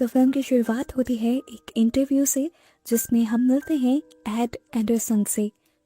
तो फिल्म की शुरुआत होती है एक इंटरव्यू से, जिसमें हम मिलते हैं एड एंडरसन से,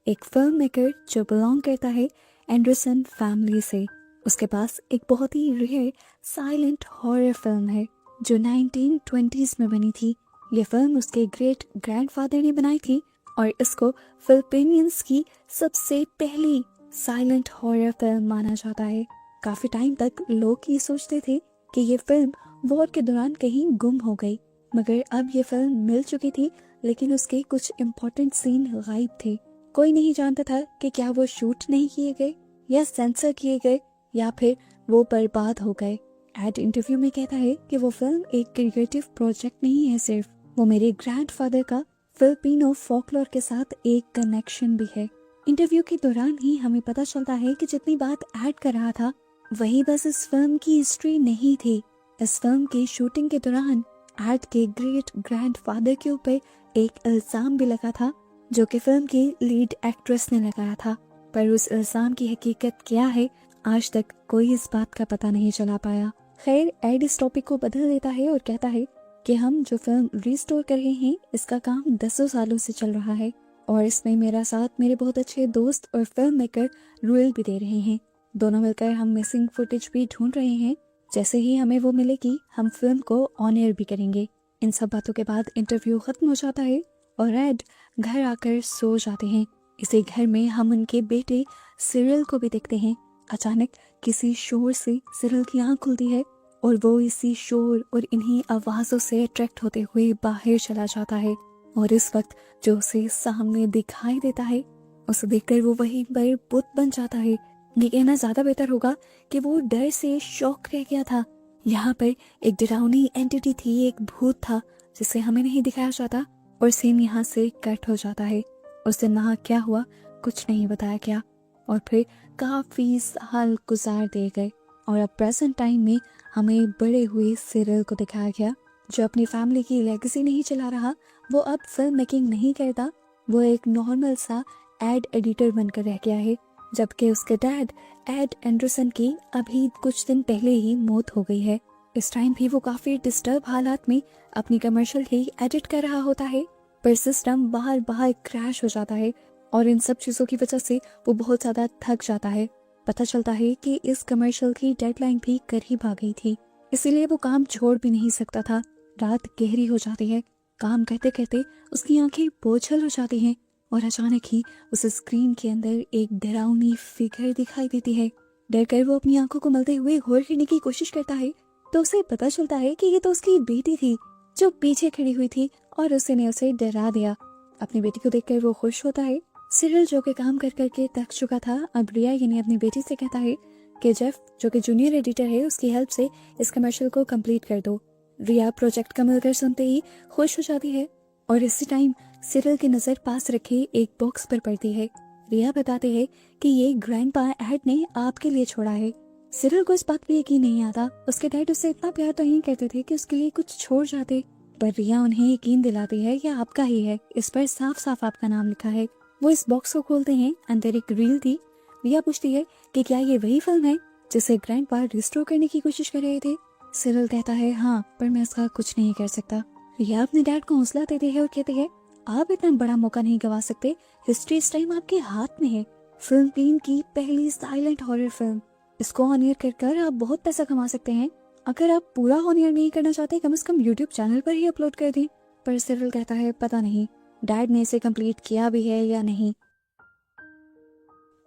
एक फिल्म मेकर जो बिलोंग करता है एंडरसन फैमिली से। उसके पास एक बहुत ही रेयर साइलेंट हॉरर फिल्म है जो 1920s में बनी थी। ये फिल्म उसके ग्रेट ग्रैंडफादर ने बनाई थी और इसको फिलिपीनियंस की सबसे पहली साइलेंट हॉरर फिल्म माना जाता है। काफी टाइम तक लोग ये सोचते थे कि ये फिल्म वॉर के दौरान कहीं गुम हो गई, मगर अब ये फिल्म मिल चुकी थी, लेकिन उसके कुछ इम्पोर्टेंट सीन गायब थे। कोई नहीं जानता था कि क्या वो शूट नहीं किए गए या सेंसर किए गए या फिर वो बर्बाद हो गए। एड इंटरव्यू में कहता है कि वो फिल्म एक क्रिएटिव प्रोजेक्ट नहीं है, सिर्फ वो मेरे ग्रैंडफादर का फिलिपिनो फोकलोर के साथ एक कनेक्शन भी है। इंटरव्यू के दौरान ही हमें पता चलता है कि जितनी बात ऐड कर रहा था वही बस इस फिल्म की हिस्ट्री नहीं थी। इस फिल्म की शूटिंग के दौरान ऐड के ग्रेट ग्रैंडफादर के ऊपर एक इल्जाम भी लगा था, जो कि फिल्म की लीड एक्ट्रेस ने लगाया था। पर उस इल्जाम की हकीकत क्या है, आज तक कोई इस बात का पता नहीं चला पाया। खैर, एड इस टॉपिक को बदल देता है और कहता है कि हम जो फिल्म रिस्टोर कर रहे हैं इसका काम 10 सालों से चल रहा है और इसमें मेरा साथ मेरे बहुत अच्छे दोस्त और फिल्म मेकर रुएल भी दे रहे हैं। दोनों मिलकर हम मिसिंग फुटेज भी ढूंढ रहे हैं। जैसे ही हमें वो मिलेगी हम फिल्म को ऑन एयर भी करेंगे। इन सब बातों के बाद इंटरव्यू खत्म हो जाता है और एड घर आकर सो जाते हैं। इसी घर में हम उनके बेटे सिरिल को भी देखते हैं। अचानक किसी शोर से सिरिल की आंख खुलती है और वो इसी शोर और इन्हीं आवाजों से अट्रैक्ट होते हुए बाहर चला जाता है। और इस वक्त जो उसे सामने दिखाई देता है उसे देखकर वो वहीं पर बुत बन जाता है। ये कहना ज्यादा बेहतर होगा कि वो डर से शॉक रह गया था। यहाँ पर एक डरावनी एंटिटी थी, एक भूत था जिसे हमें नहीं दिखाया जाता और सीन यहाँ से कट हो जाता है। उस दिन वहाँ क्या हुआ कुछ नहीं बताया गया और फिर काफी साल गुजार दिए गए और अब प्रेजेंट टाइम में हमें बड़े हुए सिरिल को दिखाया गया, जो अपनी फैमिली की लेगेसी नहीं चला रहा। वो अब फिल्म मेकिंग नहीं करता, वो एक नॉर्मल सा एड एडिटर बनकर रह गया है, जबकि उसके डैड एड एंडरसन की अभी कुछ दिन पहले ही मौत हो गई है। इस टाइम भी वो काफी डिस्टर्ब हालात में अपनी कमर्शियल ही एडिट कर रहा होता है, पर सिस्टम बाहर बाहर क्रैश हो जाता है और इन सब चीजों की वजह से वो बहुत ज्यादा थक जाता है। पता चलता है कि इस कमर्शियल की डेडलाइन भी करीब आ गई थी, इसीलिए वो काम छोड़ भी नहीं सकता था। रात गहरी हो जाती है, काम करते करते उसकी आंखें बोझल हो जाती हैं और अचानक ही उस स्क्रीन के अंदर एक डरावनी फिगर दिखाई देती है। डर कर वो अपनी आंखों को मलते हुए गौर करने की कोशिश करता है तो उसे पता चलता है कि ये तो उसकी बेटी थी जो पीछे खड़ी हुई थी और उसने उसे डरा दिया। अपनी बेटी को देखकर वो खुश होता है। सिरिल जो कि काम कर करके थक चुका था, अब रिया यानी अपनी बेटी से कहता है कि जेफ जो कि जूनियर एडिटर है उसकी हेल्प से इस कमर्शियल को कंप्लीट कर दो। रिया प्रोजेक्ट का मिलकर सुनते ही खुश हो जाती है और इसी टाइम सिरिल की नजर पास रखे एक बॉक्स पर पड़ती है। रिया बताते हैं कि ये ग्रैंडपा एड ने आपके लिए छोड़ा है। सिरिल को इस बात पे यकीन नहीं आता, उसके डैड उससे इतना प्यार तो नहीं करते थे कि उसके लिए कुछ छोड़ जाते, पर रिया उन्हें यकीन दिलाती है कि आपका ही है, इस पर साफ साफ आपका नाम लिखा है। वो इस बॉक्स को खोलते हैं, अंदर एक रील थी। रिया पूछती है कि क्या ये वही फिल्म है जिसे ग्रैंडपा रिस्टोर करने की कोशिश कर रहे थे। सिरिल कहता है हाँ, पर मैं इसका कुछ नहीं कर सकता। रिया अपने डैड को हौसला देती है और कहती है आप इतना बड़ा मौका नहीं गवा सकते, हिस्ट्री इस टाइम आपके हाथ में है। फिल्म टीम की पहली साइलेंट हॉरर फिल्म, इसको ऑन एयर कर आप बहुत पैसा कमा सकते हैं। अगर आप पूरा ऑन एयर नहीं करना चाहते कम से कम यूट्यूब चैनल पर ही अपलोड कर दें। पर सिरिल कहता है पता नहीं डैड ने इसे कंप्लीट किया भी है या नहीं।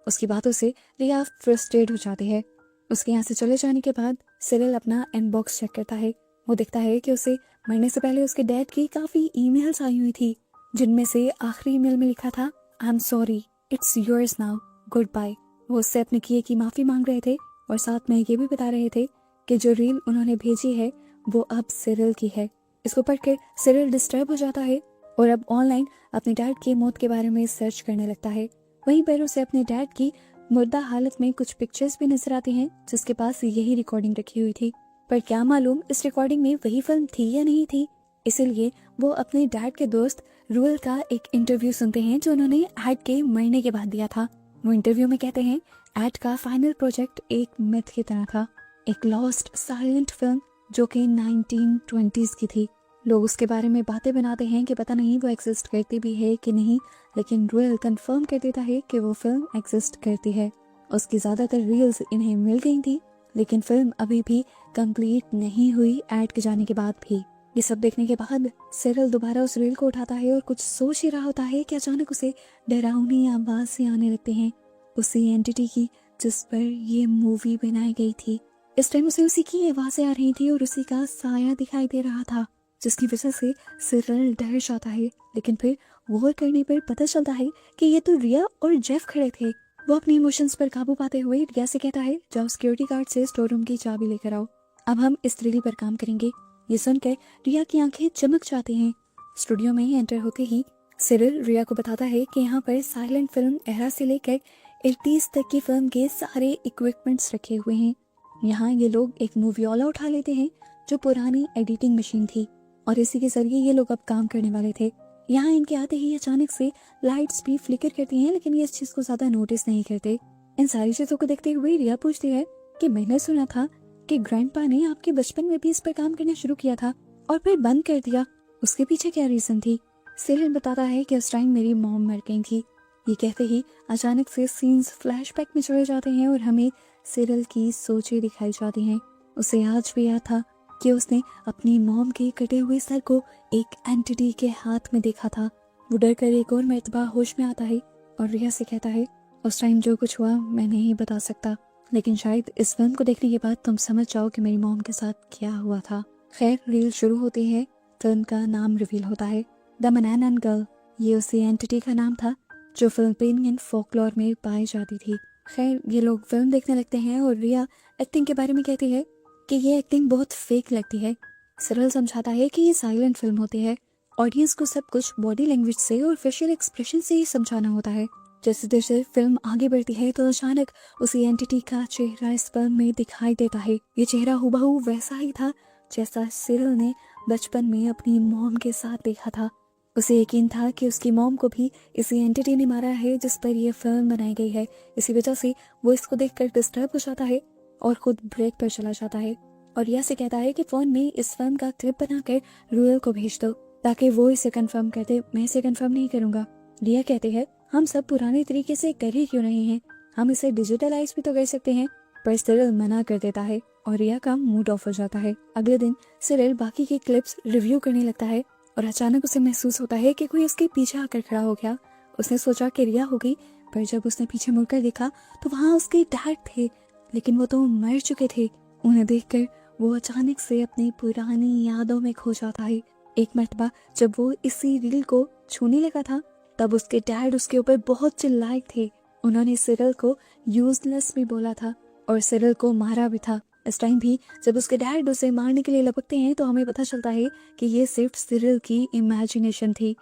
उसकी बातों से रिया फ्रस्ट्रेट हो जाती है। उसके यहाँ से चले जाने के बाद सिरिल अपना इनबॉक्स चेक करता है। वो देखता है कि उसे मरने से पहले उसके डैड की काफी ईमेल्स आई हुई थी, जिनमें से आखिरी ईमेल में लिखा था I am sorry, it's yours now, goodbye. वो उससे अपने किए की माफी मांग रहे थे और साथ में ये भी बता रहे थे कि जो रील उन्होंने भेजी है वो अब सिरिल की है। इसको पढ़कर सिरिल डिस्टर्ब हो जाता है और अब ऑनलाइन अपने डैड की मौत के बारे में सर्च करने लगता है। वहीं पर उसे अपने डैड की मुर्दा हालत में कुछ पिक्चर्स भी नजर आती हैं, जिसके पास यही रिकॉर्डिंग रखी हुई थी। पर क्या मालूम इस रिकॉर्डिंग में वही फिल्म थी या नहीं थी। इसीलिए वो अपने डैड के दोस्त रुएल का एक इंटरव्यू सुनते हैं जो उन्होंने एड के मरने के बाद दिया था। वो इंटरव्यू में कहते हैं एड का फाइनल प्रोजेक्ट एक मिथ की तरह था, एक लॉस्ट साइलेंट फिल्म जो कि 1920s की थी। लोग उसके बारे में बातें बनाते हैं कि पता नहीं वो एग्जिस्ट करती भी है कि नहीं, लेकिन रोयल कंफर्म कर देता है कि वो फिल्म एग्जिस्ट करती है। उसकी ज़्यादातर रील्स इन्हें मिल गई थी, लेकिन फिल्म अभी भी कंप्लीट नहीं हुई ऐड के जाने के बाद भी। ये सब देखने के बाद सिरिल दोबारा उस रील को उठाता है और कुछ सोच ही रहा होता है कि अचानक उसे डरावनी आवाज़ से आने लगते हैं, उसी एंटिटी की जिस पर ये मूवी बनाई गई थी। इस टाइम उसे उसी की आवाज़ें आ रही थी और उसी का साया दिखाई दे रहा था, जिसकी वजह से सिरिल डर जाता है। लेकिन फिर गौर करने पर पता चलता है कि ये तो रिया और जेफ खड़े थे। वो अपने इमोशंस पर काबू पाते हुए रिया से कहता है, जाओ सिक्योरिटी गार्ड से स्टोर रूम की चाबी लेकर आओ, अब हम इस थ्रिल पर काम करेंगे। ये सुनकर रिया की आंखें चमक जाती हैं। स्टूडियो में एंटर होते ही सिरिल रिया को बताता है कि यहाँ पर साइलेंट फिल्म एरा से लेकर 80s तक की फिल्म के सारे इक्विपमेंट्स रखे हुए हैं। यहाँ ये लोग एक मूवीओला उठा लेते हैं जो पुरानी एडिटिंग मशीन थी, और इसी के जरिए ये लोग अब काम करने वाले थे। यहाँ इनके आते ही अचानक से लाइट्स भी फ्लिकर करती हैं, लेकिन ये इस चीज को ज्यादा नोटिस नहीं करते। इन सारी चीजों को देखते हुए रिया पूछती है कि मैंने सुना था कि ग्रैंडपा ने आपके बचपन में भी इस पर काम करना शुरू किया था और फिर बंद कर दिया, उसके पीछे क्या रीजन थी? सिरिल बताता है कि उस टाइम मेरी मॉम मर गई थी। ये कहते ही अचानक से सीन्स फ्लैशबैक में चले जाते हैं और हमें सिरिल की सोचें दिखाई जाती हैं। उसे आज भी याद था कि उसने अपनी मॉम के कटे हुए सर को एक एंटिटी के हाथ में देखा था। वो डर कर एक और मर्तबा होश में आता है और रिया से कहता है, उस टाइम जो कुछ हुआ मैं नहीं बता सकता, लेकिन शायद इस फिल्म को देखने के बाद तुम समझ जाओ कि मेरी मॉम के साथ क्या हुआ था। खैर रील शुरू होती है, फिल्म का नाम रिवील होता है, द मनान गर्ल। ये उसी एंटिटी का नाम था जो फिलिपिनियन फोकलोर में पाई जाती थी। खैर ये लोग फिल्म देखने लगते हैं और रिया एक्टिंग के बारे में कहती है कि ये एक्टिंग बहुत फेक लगती है। सिरिल समझाता है कि ये साइलेंट फिल्म होती है, ऑडियंस को सब कुछ बॉडी लैंग्वेज से और फेशियल एक्सप्रेशन से ही समझाना होता है। जैसे जैसे फिल्म आगे बढ़ती है तो अचानक उसी एंटिटी का चेहरा इस फिल्म में दिखाई देता है। ये चेहरा हुबहू वैसा ही था जैसा सिरिल ने बचपन में अपनी मॉम के साथ देखा था। उसे यकीन था कि उसकी मॉम को भी इसी एंटिटी ने मारा है जिस पर यह फिल्म बनाई गई है। इसी वजह से वो इसको देखकर डिस्टर्ब हो जाता है और खुद ब्रेक पर चला जाता है और रिया से कहता है कि फोन में इस फिल्म का क्लिप बनाकर रूयल को भेज दो ताकि वो इसे कंफर्म कर दे, मैं इसे कंफर्म नहीं करूंगा। रिया कहते हैं, हम सब पुराने तरीके से कर ही क्यों नहीं हैं, हम इसे डिजिटलाइज भी तो कर सकते हैं। पर सिरिल मना कर देता है और रिया का मूड ऑफ हो जाता है। अगले दिन सिरिल बाकी के क्लिप्स रिव्यू करने लगता है और अचानक उसे महसूस होता है कि कोई उसके पीछे आकर खड़ा हो गया। उसने सोचा कि रिया होगी, पर जब उसने पीछे मुड़कर देखा तो वहाँ उसके डैड थे, लेकिन वो तो मर चुके थे। उन्हें देखकर वो अचानक से अपनी पुरानी यादों में खो जाता है। एक मर्तबा जब वो इसी रील को छूने लगा था तब उसके डैड उसके ऊपर बहुत चिल्लाए थे। उन्होंने सिरिल को यूजलेस भी बोला था और सिरिल को मारा भी था। इस टाइम भी जब उसके डैड उसे मारने के लिए लपकते हैं तो हमें पता चलता है कि ये सिर्फ सिरिल की इमेजिनेशन थी।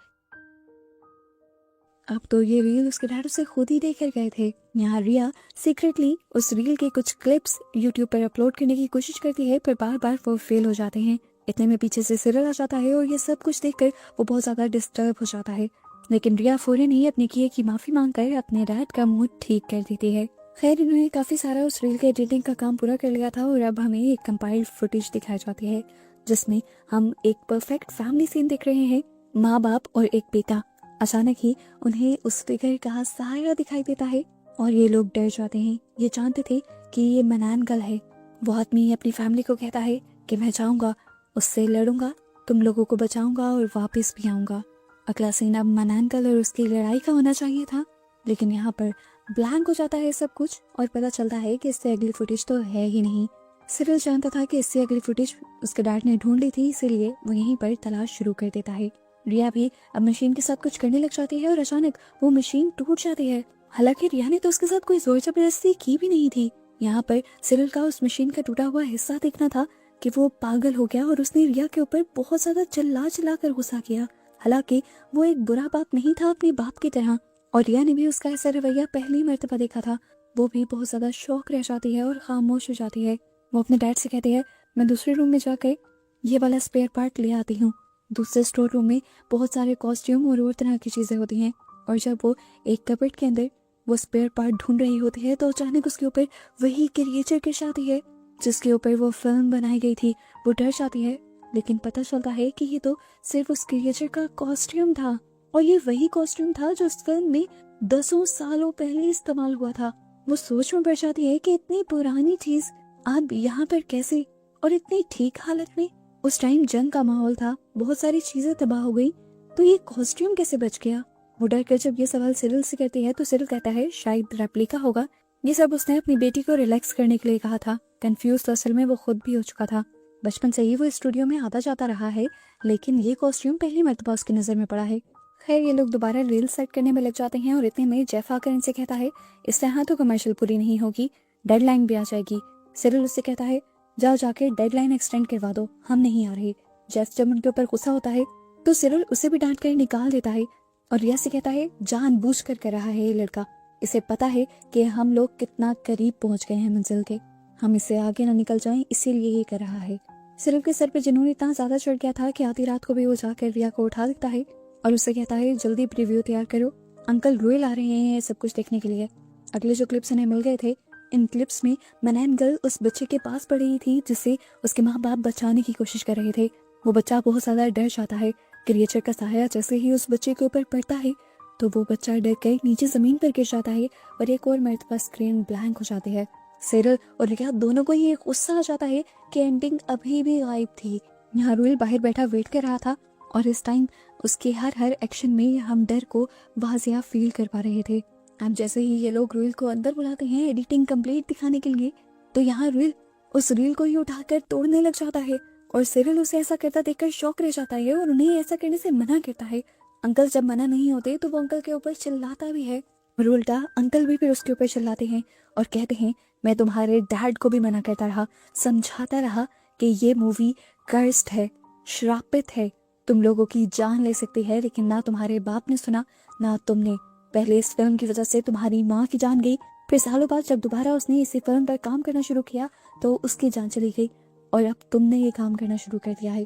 अब तो ये रील उसके डैड उसे खुद ही देकर गए थे। यहाँ रिया सीक्रेटली उस रील के कुछ क्लिप्स यूट्यूब पर अपलोड करने की कोशिश करती है, पर बार बार वो फेल हो जाते हैं। इतने में पीछे से सिरिल आ जाता है और ये सब कुछ देखकर वो बहुत ज्यादा डिस्टर्ब हो जाता है। लेकिन रिया फौरन ही अपने किए की माफी मांगकर अपने डैड का मूड ठीक कर देती है। खैर इन्होंने काफी सारा उस रील के एडिटिंग का काम पूरा कर लिया था और अब हमें एक कंपाइल्ड फुटेज दिखाई जाती है जिसमें हम एक परफेक्ट फैमिली सीन देख रहे हैं, माँ बाप और एक बेटा। अचानक ही उन्हें उस फिगर का साया दिखाई देता है और ये लोग डर जाते हैं। ये जानते थे कि ये मनान गर्ल है। वो आदमी अपनी फैमिली को कहता है कि मैं जाऊंगा, उससे लड़ूंगा, तुम लोगों को बचाऊंगा और वापस भी आऊंगा। अगला सीन अब मनान गर्ल और उसकी लड़ाई का होना चाहिए था, लेकिन यहाँ पर ब्लैंक हो जाता है सब कुछ और पता चलता है कि इससे अगली फुटेज तो है ही नहीं। सिरिल जानता था कि इससे अगली फुटेज उसके डैड ने ढूंढ ली थी, इसीलिए वो यहीं पर तलाश शुरू कर देता है। रिया भी अब मशीन के साथ कुछ करने लग जाती है और अचानक वो मशीन टूट जाती है। हालांकि रिया ने तो उसके साथ कोई जोर जबरदस्ती की भी नहीं थी। यहाँ पर सिरिल का उस मशीन का टूटा हुआ हिस्सा देखना था कि वो पागल हो गया और उसने रिया के ऊपर बहुत ज्यादा चिल्ला चिल्ला कर गुस्सा किया। हालांकि वो एक बुरा बाप नहीं था अपने बाप की तरह, और रिया ने भी उसका ऐसा रवैया पहली मर्तबा देखा था। वो भी बहुत ज्यादा शौक रह जाती है और खामोश हो जाती है। वो अपने डैड से कहती है, मैं दूसरे रूम में जाकर ये वाला स्पेयर पार्ट ले आती हूँ। दूसरे स्टोर रूम में बहुत सारे कॉस्ट्यूम और तरह की चीजें होती हैं, और जब वो एक कबर्ड के अंदर वो स्पेयर पार्ट ढूंढ रही होती है तो अचानक उसके ऊपर वही क्रिएचर गिर जाती है जिसके ऊपर वो फिल्म बनाई गई थी। वो डर जाती है लेकिन पता चलता है कि ये तो सिर्फ उस क्रिएचर का कॉस्ट्यूम था, और ये वही कॉस्ट्यूम था जो उस फिल्म में दसों सालों पहले इस्तेमाल हुआ था। वो सोच में पड़ जाती है कि इतनी पुरानी चीज अब यहाँ पर कैसे, और इतनी ठीक हालत में। उस टाइम जंग का माहौल था, बहुत सारी चीजें तबाह हो गई, तो ये कॉस्ट्यूम कैसे बच गया। वो डर कर जब ये सवाल सिरिल से करती है तो सिरिल कहता है शायद रेप्लिका होगा। ये सब उसने अपनी बेटी को रिलैक्स करने के लिए कहा था। कंफ्यूज तो असल में वो खुद भी हो चुका था। बचपन से ही वो स्टूडियो में आता जाता रहा है, लेकिन ये कॉस्ट्यूम पहली मर्तबा उसकी नजर में पड़ा है। खैर, ये लोग दोबारा रील सेट करने में लग जाते हैं और इतने में जेफ आकर इनसे कहता है इससे यहाँ तो कमर्शियल पूरी नहीं होगी, डेडलाइन भी आ जाएगी। सिरिल उससे कहता है जाओ जाके डेडलाइन एक्सटेंड करवा दो, हम नहीं आ रहे। जेफ जब उनके ऊपर गुस्सा होता है तो सिरिल उसे भी डांट कर निकाल देता है और रिया से कहता है जानबूझ कर रहा है ये लड़का, इसे पता है कि हम लोग कितना करीब पहुंच गए हैं मंजिल के, हम इससे आगे ना निकल जाएं, इसीलिए ये कर रहा है। सिरिल के सर पे जुनून इतना ज्यादा चढ़ गया था कि आधी रात को भी वो जाकर रिया को उठा देता है और उससे कहता है जल्दी प्रीव्यू तैयार करो, अंकल रोयल आ रहे हैं सब कुछ देखने के लिए। अगले जो क्लिप्स उन्हें मिल गए थे, इन क्लिप्स में मनैन गर्ल उस बच्चे के पास पड़ रही थी जिसे उसके माँ बाप बचाने की कोशिश कर रहे थे। वो बच्चा बहुत ज्यादा डर जाता है। क्रिएचर का साया जैसे ही उस बच्चे के ऊपर पड़ता है तो वो बच्चा डर कर नीचे जमीन पर गिर जाता है और एक और मर्तबा स्क्रीन ब्लैंक हो जाती है। सिरिल और रिया दोनों को ही एक गुस्सा आ जाता है कि एंडिंग अभी भी गायब थी। यहाँ रोयल बाहर बैठा वेट कर रहा था और इस टाइम उसके हर एक्शन में हम डर को वाजिया फील कर पा रहे थे। अब जैसे ही ये लोग रोयल को अंदर बुलाते हैं एडिटिंग कंप्लीट दिखाने के लिए, तो यहाँ रोयल उस रील को ही उठाकर तोड़ने लग जाता है और सिरिल उसे ऐसा करता देखकर शॉक रह जाता है और उन्हें ऐसा करने से मना करता है। अंकल जब मना नहीं होते तो वो अंकल के ऊपर चिल्लाता भी है और उल्टा अंकल भी फिर उसके ऊपर चिल्लाते हैं और कहते हैं मैं तुम्हारे डैड को भी मना करता रहा, समझाता रहा कि ये मूवी कर्स्ड है, श्रापित है, तुम लोगों की जान ले सकती है, लेकिन ना तुम्हारे बाप ने सुना ना तुमने। पहले इस फिल्म की वजह से तुम्हारी माँ की जान गई, फिर सालों बाद जब दोबारा उसने इसी फिल्म पर काम करना शुरू किया तो उसकी जान चली गई और अब तुमने ये काम करना शुरू कर दिया है।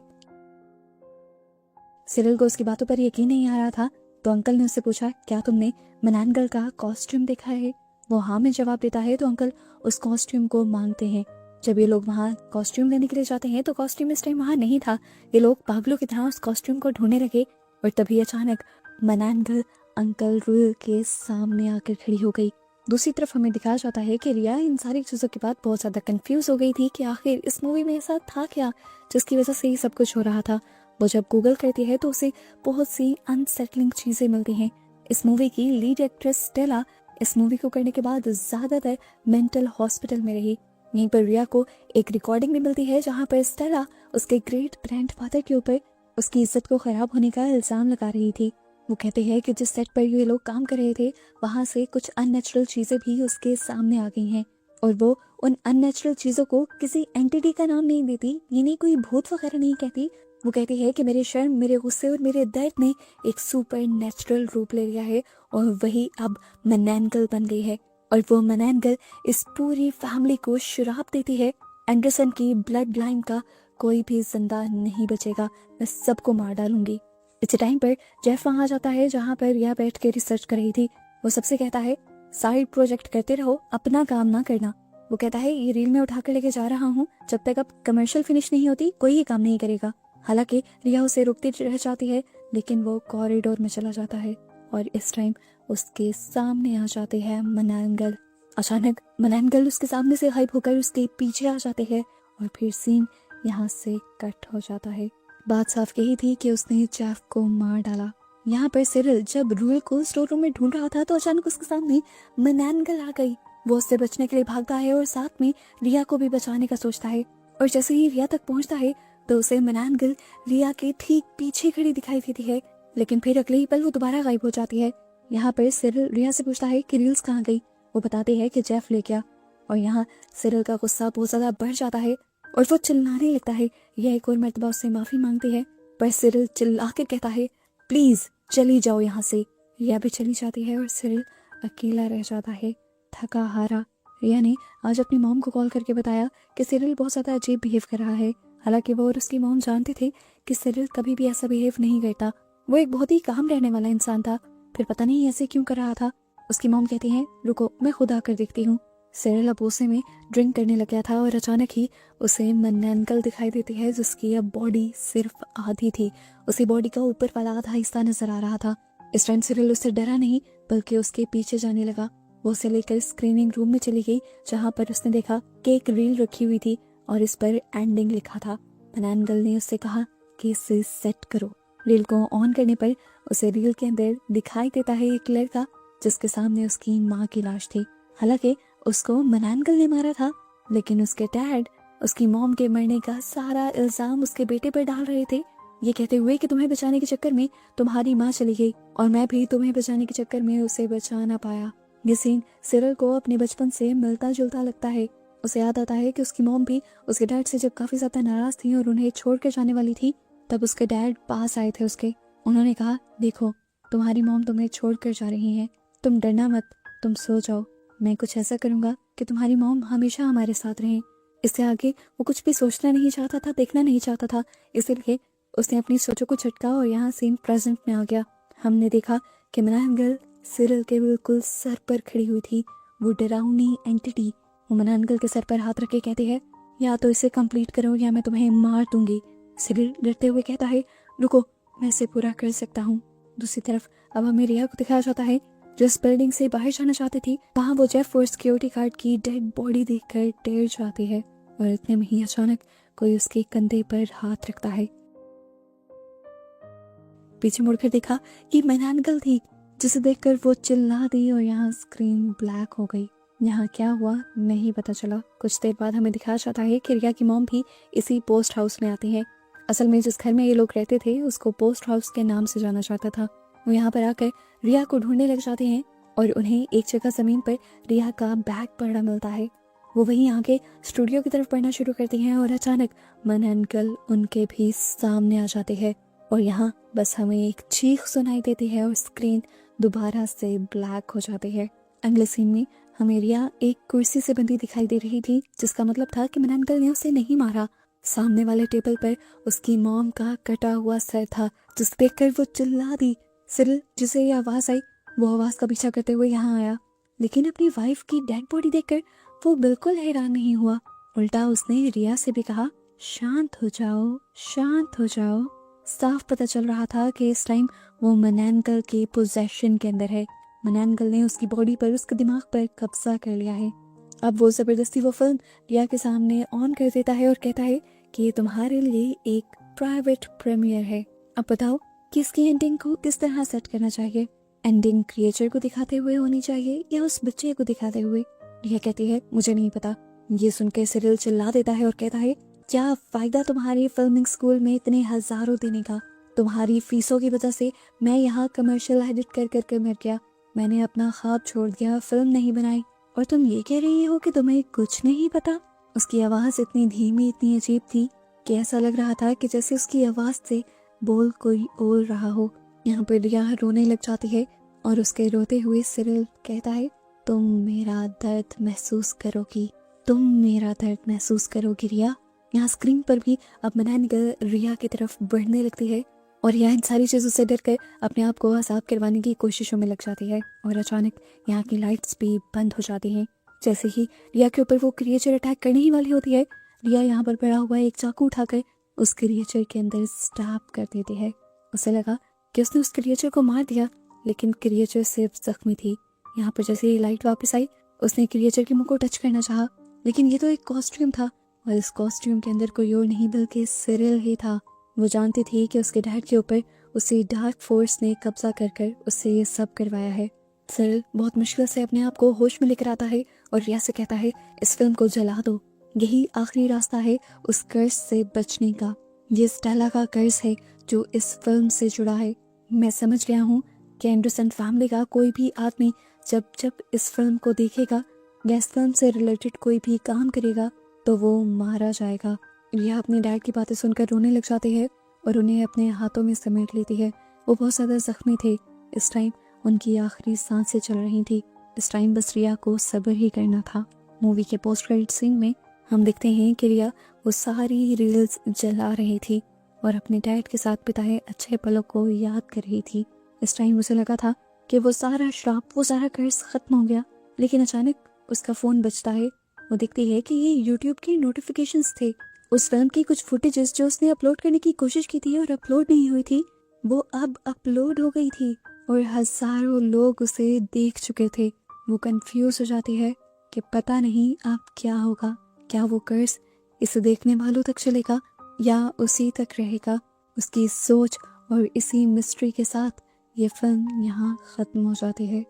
सिरिल को उसकी बातों पर यकीन नहीं आ रहा था, तो अंकल ने उससे पूछा क्या तुमने मनैन गर्ल का कॉस्ट्यूम देखा है। वो हाँ में जवाब देता है तो अंकल उस कॉस्ट्यूम को मांगते हैं। जब ये लोग वहाँ कॉस्ट्यूम लेने के लिए जाते हैं तो कॉस्ट्यूम इस टाइम वहाँ नहीं था। ये लोग पागलों की तरह उस कॉस्ट्यूम को ढूंढने लगे और तभी अचानक मनैन गर्ल अंकल रोयल के सामने आकर खड़ी हो गई। दूसरी तरफ हमें दिखाया जाता है कि रिया इन सारी चीजों के बाद बहुत ज्यादा कंफ्यूज हो गई थी कि आखिर इस मूवी में ऐसा था क्या जिसकी वजह से ये सब कुछ हो रहा था। वो जब गूगल करती है तो उसे बहुत सी अनसेटलिंग चीजें मिलती हैं। इस मूवी की लीड एक्ट्रेस स्टेला इस मूवी को करने के बाद ज्यादातर मेंटल हॉस्पिटल में रही। यहीं पर रिया को एक रिकॉर्डिंग भी मिलती है जहाँ पर स्टेला उसके ग्रेट ग्रैंडफादर के ऊपर उसकी इज्जत को खराब होने का इल्जाम लगा रही थी। वो कहते हैं कि जिस सेट पर ये लोग काम कर रहे थे वहां से कुछ अननेचुरल चीजें भी उसके सामने आ गई हैं और वो उन अननेचुरल चीजों को किसी एंटिटी का नाम नहीं देती, यानी कोई भूत वगैरह नहीं कहती। वो कहती है कि मेरे शर्म, मेरे गुस्से और मेरे दर्द ने एक सुपर नेचुरल रूप ले लिया है और वही अब मनैन गर्ल बन गई है और वो मनैन गर्ल इस पूरी फैमिली को श्राप देती है एंडरसन की ब्लड लाइन का कोई भी जिंदा नहीं बचेगा, मैं सबको मार डालूंगी। इसी टाइम पर जेफ वहां आ जाता है जहां पर रिया बैठ के रिसर्च कर रही थी। वो सबसे कहता है साइड प्रोजेक्ट करते रहो, अपना काम ना करना। वो कहता है ये रील में उठाकर लेके जा रहा हूँ, जब तक अब कमर्शियल फिनिश नहीं होती कोई ही काम नहीं करेगा। हालांकि रिया उसे रोकती रह जाती है लेकिन वो कॉरिडोर में चला जाता है और इस टाइम उसके सामने आ जाते हैं मनैन गर्ल। अचानक मनैन गर्ल उसके सामने से गायब होकर उसके पीछे आ जाते हैं और फिर सीन यहाँ से कट हो जाता है। बात साफ यही थी कि उसने जेफ को मार डाला। यहाँ पर सिरिल जब रोयल को स्टोर रूम में ढूंढ रहा था तो अचानक उसके सामने मनैन गर्ल आ गई। वो उससे बचने के लिए भागता है और साथ में रिया को भी बचाने का सोचता है और जैसे ही रिया तक पहुंचता है तो उसे मनैन गर्ल रिया के ठीक पीछे खड़ी दिखाई देती है, लेकिन फिर अगले ही पल वो दोबारा गायब हो जाती है। यहाँ पर सिरिल रिया से पूछता है कि रील्स कहाँ गई। वो बताते हैं कि जेफ ले गया और यहाँ सिरिल का गुस्सा बहुत ज्यादा बढ़ जाता है और वो चिल्लाने लगता है। यह एक और मर्तबा उससे माफी मांगती है पर सिरिल चिल्ला के कहता है प्लीज चली जाओ यहाँ से। रिया भी चली जाती है और सिरिल अकेला रह जाता है, थका हारा। रिया ने आज अपनी मॉम को कॉल करके बताया कि सिरिल बहुत ज्यादा अजीब बिहेव कर रहा है। हालांकि वो और उसकी मॉम जानते थे कि सिरिल कभी भी ऐसा बिहेव नहीं करता, वो एक बहुत ही काम रहने वाला इंसान था, फिर पता नहीं ऐसे क्यों कर रहा था। उसकी मॉम कहती है रुको मैं खुद आकर देखती हूँ। सिरिल अब उसे में ड्रिंक करने लग गया था और अचानक ही उसे मन्ना अंकल दिखाई देती है, जिसकी अब बॉडी सिर्फ आधी थी। उसी बॉडी का ऊपर वाला आधा हिस्सा नजर आ रहा था। इस टाइम सिरिल उससे डरा नहीं बल्कि उसके पीछे जाने लगा। वो उसे लेकर स्क्रीनिंग रूम में चली गई, जहाँ पर उसने देखा कि एक रील रखी हुई थी और इस पर एंडिंग लिखा था। मन्ना अंकल ने उससे कहा कि इसे सेट करो। रील को ऑन करने पर उसे रील के अंदर दिखाई देता है एक लड़का जिसके सामने उसकी माँ की लाश थी। हालांकि उसको मन्ना अंकल ने मारा था, लेकिन उसके डैड उसकी मॉम के मरने का सारा इल्जाम उसके बेटे पर डाल रहे थे, ये कहते हुए कि तुम्हें बचाने के चक्कर में तुम्हारी माँ चली गई और मैं भी तुम्हें बचाने के चक्कर में उसे बचा ना पाया। ये सीन सिरिल को अपने बचपन से मिलता जुलता लगता है। उसे याद आता है कि उसकी मॉम भी उसके डैड से जब काफी ज्यादा नाराज थी और उन्हें छोड़कर जाने वाली थी, तब उसके डैड पास आए थे उसके। उन्होंने कहा, देखो तुम्हारी मॉम तुम्हें छोड़कर जा रही है, तुम डरना मत, तुम सो जाओ, मैं कुछ ऐसा करूंगा कि तुम्हारी मॉम हमेशा हमारे साथ रहे। इससे आगे वो कुछ भी सोचना नहीं चाहता था, देखना नहीं चाहता था, इसीलिए उसने अपनी सोचों को झटका और यहाँ सीन प्रेजेंट में आ गया। हमने देखा कि मन्ना अंकल सिरिल के बिल्कुल सर पर खड़ी हुई थी, वो डरावनी एंटिटी। वो मन्ना अंकल के सर पर हाथ रख के कहती है, या तो इसे कंप्लीट करो या मैं तुम्हें मार दूंगी। सिरिल डरते हुए कहता है, रुको, मैं इसे पूरा कर सकता हूँ। दूसरी तरफ अब हमें रिया को दिखाया जाता है, जिस बिल्डिंग से बाहर जाना चाहती थी, वहाँ वो जेफ और सिक्योरिटी गार्ड की डेड बॉडी देखकर डर जाती है और इतने में ही अचानक कोई उसके कंधे पर हाथ रखता है। पीछे मुड़कर देखा कि मन्ना अंकल थी, जिसे देखकर वो चिल्ला दी और यहाँ स्क्रीन ब्लैक हो गई। यहाँ क्या हुआ नहीं पता चला। कुछ देर बाद हमें दिखाया जाता है कि रिया की मॉम भी इसी पोस्ट हाउस में आती है। असल में जिस घर में ये लोग रहते थे उसको पोस्ट हाउस के नाम से जाना जाता था। वो यहाँ पर आकर रिया को ढूंढने लग जाते हैं और उन्हें एक जगह जमीन पर रिया का बैग पड़ा मिलता है। वो वहीं आके स्टूडियो की तरफ पढ़ना शुरू करती हैं और अचानक मन्ना अंकल उनके भी सामने आ जाते हैं और यहाँ बस हमें एक चीख सुनाई देती है और स्क्रीन दोबारा से ब्लैक हो जाती है। अगले सीन में हमें रिया एक कुर्सी से बंधी दिखाई दे रही थी, जिसका मतलब था कि मन्ना अंकल ने उसे नहीं मारा। सामने वाले टेबल पर उसकी मॉम का कटा हुआ सर था, जिसे देखकर वो चिल्ला दी। सिरिल, जिसे ये आवाज आई, वो आवाज का पीछा करते हुए यहाँ आया, लेकिन अपनी वाइफ की डेड बॉडी देखकर वो बिल्कुल हैरान नहीं हुआ। उल्टा उसने रिया से भी कहा, शांत हो जाओ, शांत हो जाओ। साफ पता चल रहा था कि इस टाइम वो मन्ना अंकल के पोजेशन के अंदर है। मन्ना अंकल ने उसकी बॉडी पर, उसके दिमाग पर कब्जा कर लिया है। अब वो जबरदस्ती वो फिल्म रिया के सामने ऑन कर देता है और कहता है कि ये तुम्हारे लिए एक प्राइवेट प्रीमियर है। अब बताओ कि इसकी एंडिंग को किस तरह सेट करना चाहिए। एंडिंग क्रिएचर को दिखाते हुए होनी चाहिए या उस बच्चे को दिखाते हुए। रिया कहती है, मुझे नहीं पता। ये सुनकर सिरिल चिल्ला देता है और कहता है, क्या फायदा तुम्हारी फिल्मिंग स्कूल में इतने हजारों देने का। तुम्हारी फीसों की वजह से मैं यहाँ कमर्शियल एडिट कर कर मर गया। मैंने अपना ख्वाब छोड़ दिया, फिल्म नहीं बनाई, और तुम ये कह रही हो कि तुम्हें कुछ नहीं पता। उसकी आवाज इतनी धीमी, इतनी अजीब थी कि ऐसा लग रहा था कि जैसे उसकी आवाज से बोल कोई और रहा हो। यहाँ पर रिया रोने लग जाती है और उसके रोते हुए सिरिल कहता है, तुम मेरा दर्द महसूस करोगी, तुम मेरा दर्द महसूस करोगी रिया। यहाँ स्क्रीन पर भी अब मन्ना अंकल रिया की तरफ बढ़ने लगती है और यह इन सारी चीजों से डरकर अपने आप को आजाद करवाने की कोशिशों में लग जाती है और अचानक यहाँ की लाइट्स भी बंद हो जाती हैं। जैसे ही रिया के ऊपर वो क्रिएचर अटैक करने ही वाली होती है, रिया यहाँ पर पड़ा हुआ एक चाकू उठाकर उस क्रिएचर के अंदर स्टैब कर देती है। उसे लगा कि उसने उस क्रिएचर को मार दिया, लेकिन क्रिएचर सिर्फ जख्मी थी। यहाँ पर जैसे ही लाइट वापस आई, उसने क्रिएचर के मुंह को टच करना चाहा, लेकिन ये तो एक कॉस्ट्यूम था और इस कॉस्ट्यूम के अंदर कोई और नहीं बल्कि सिरिल ही था। वो जानती थी कि उसके डैड के ऊपर उसी डार्क फोर्स ने कब्जा कर कर उससे ये सब करवाया है। सिरिल बहुत मुश्किल से अपने आप को होश में लेकर आता है और रिया से कहता है, इस फिल्म को जला दो, यही आखिरी रास्ता है उस कर्ज से बचने का। ये स्टेला का कर्ज है जो इस फिल्म से जुड़ा है। मैं समझ गया हूँ कि एंडरसन फैमिली का कोई भी आदमी जब जब इस फिल्म को देखेगा या इस फिल्म से रिलेटेड कोई भी काम करेगा तो वो मारा जाएगा। रिया अपने डैड की बातें सुनकर रोने लग जाती है और उन्हें अपने हाथों में समेट लेती है। वो बहुत ज़्यादा जख्मी थे। इस टाइम उनकी आखिरी सांसें चल रही थी। इस टाइम बस रिया को सब्र ही करना था। मूवी के पोस्ट क्रेडिट सीन में हम देखते हैं कि रिया वो सारी रील्स जला रही थी और अपने डैड के साथ बिताए अच्छे पलों को याद कर रही थी। इस टाइम उसे लगा था कि वो सारा श्राप, वो सारा कर्ज खत्म हो गया, लेकिन अचानक उसका फ़ोन बजता है। वो देखती है कि ये यूट्यूब की नोटिफिकेशंस थे। उस फिल्म की कुछ फुटेजेस जो उसने अपलोड करने की कोशिश की थी और अपलोड नहीं हुई थी, वो अब अपलोड हो गई थी और हज़ारों लोग उसे देख चुके थे। वो कंफ्यूज हो जाती है कि पता नहीं अब क्या होगा। क्या वो कर्ज इसे देखने वालों तक चलेगा या उसी तक रहेगा। उसकी सोच और इसी मिस्ट्री के साथ ये फिल्म यहाँ ख़त्म हो जाती है।